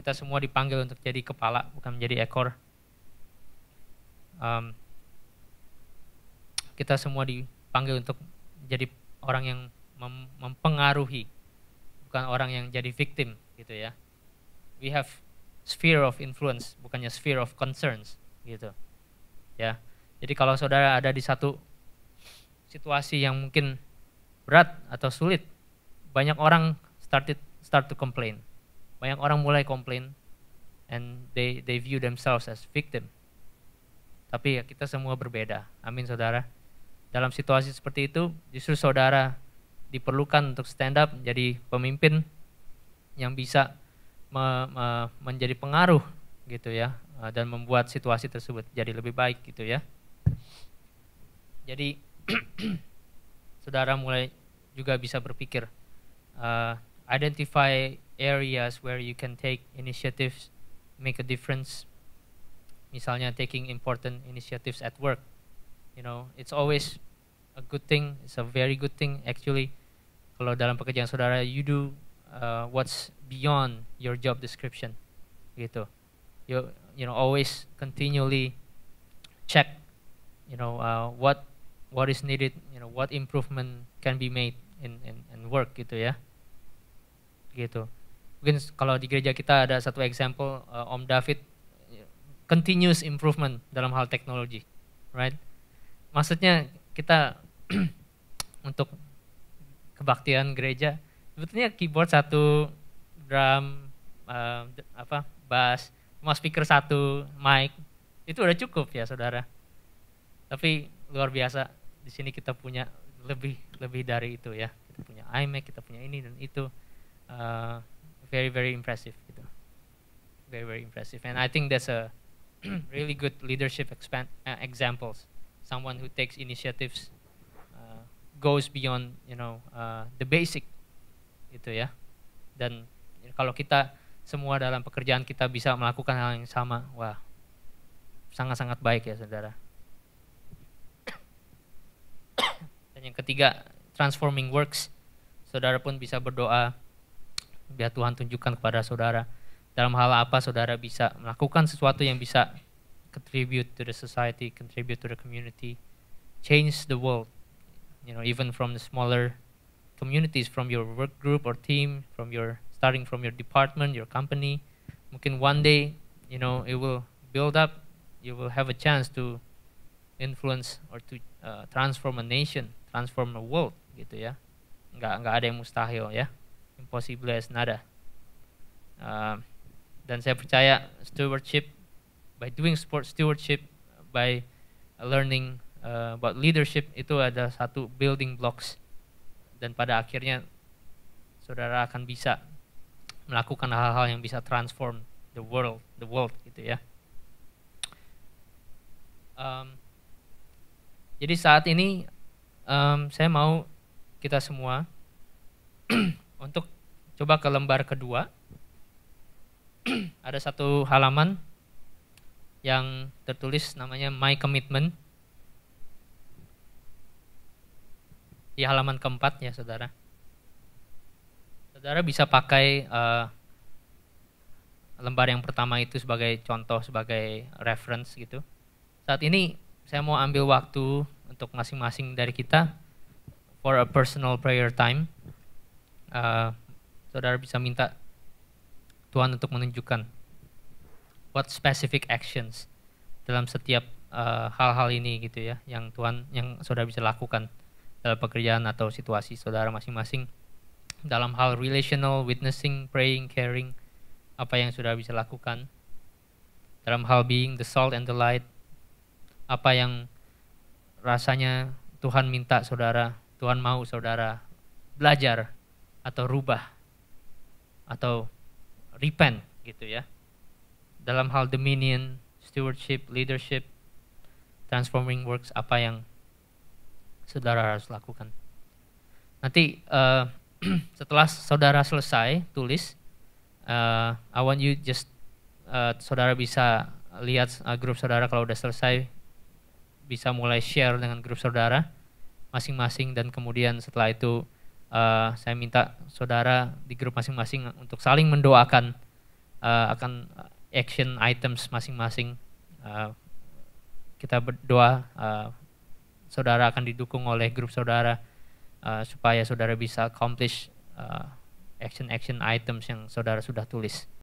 kita semua dipanggil untuk jadi kepala, bukan menjadi ekor. Kita semua dipanggil untuk jadi orang yang mempengaruhi, bukan orang yang jadi victim gitu ya. We have sphere of influence, bukannya sphere of concerns gitu ya. Jadi kalau saudara ada di satu situasi yang mungkin berat atau sulit, banyak orang start to complain. Banyak orang mulai komplain and they view themselves as victim. Tapi ya kita semua berbeda. Amin saudara. Dalam situasi seperti itu, justru saudara diperlukan untuk stand up menjadi pemimpin yang bisa menjadi pengaruh gitu ya, dan membuat situasi tersebut jadi lebih baik gitu ya. Jadi saudara mulai juga bisa berpikir, identify areas where you can take initiatives, make a difference. Misalnya taking important initiatives at work. You know, it's always a good thing. It's a very good thing actually. Kalau dalam pekerjaan saudara, you do what's beyond your job description, gitu. You know, always continually check, you know, what is needed, you know, what improvement can be made in work, gitu ya. Gitu. Mungkin kalau di gereja kita ada satu example, Om David, continuous improvement dalam hal teknologi, right? Maksudnya kita untuk kebaktian gereja, sebetulnya keyboard satu, drum, bass, cuma speaker satu, mic, itu udah cukup ya saudara. Tapi luar biasa, di sini kita punya lebih dari itu ya. Kita punya iMac, kita punya ini dan itu, very very impressive gitu. Very very impressive, and I think that's a really good leadership examples. Someone who takes initiatives, goes beyond, you know, the basic, gitu ya. Dan kalau kita semua dalam pekerjaan kita bisa melakukan hal yang sama, wah, sangat-sangat baik ya saudara. Dan yang ketiga, transforming works. Saudara pun bisa berdoa, biar Tuhan tunjukkan kepada saudara dalam hal apa saudara bisa melakukan sesuatu yang bisa contribute to the society, contribute to the community, change the world. You know, even from the smaller communities, from your work group or team, starting from your department, your company. Mungkin one day, you know, it will build up. You will have a chance to influence or to transform a nation, transform a world, gitu ya. Nggak ada yang mustahil ya. Impossible as nada. Dan saya percaya stewardship, by doing stewardship, by learning about leadership, itu ada satu building blocks, dan pada akhirnya saudara akan bisa melakukan hal-hal yang bisa transform the world gitu ya. Jadi saat ini saya mau kita semua untuk coba ke lembar kedua. Ada satu halaman yang tertulis namanya My Commitment. Di halaman keempat ya saudara. Saudara bisa pakai lembar yang pertama itu sebagai contoh, sebagai reference gitu. Saat ini saya mau ambil waktu untuk masing-masing dari kita for a personal prayer time. Saudara bisa minta Tuhan untuk menunjukkan what specific actions dalam setiap hal-hal ini gitu ya, yang saudara bisa lakukan dalam pekerjaan atau situasi saudara masing-masing, dalam hal relational, witnessing, praying, caring, apa yang saudara bisa lakukan dalam hal being the salt and the light, apa yang rasanya Tuhan minta saudara, Tuhan mau saudara belajar atau rubah atau repent gitu ya. Dalam hal dominion, stewardship, leadership, transforming works, apa yang saudara harus lakukan. Nanti setelah saudara selesai tulis, I want you just saudara bisa lihat grup saudara, kalau udah selesai bisa mulai share dengan grup saudara masing-masing, dan kemudian setelah itu saya minta saudara di grup masing-masing untuk saling mendoakan akan action items masing-masing. Kita berdoa saudara akan didukung oleh grup saudara supaya saudara bisa accomplish action items yang saudara sudah tulis.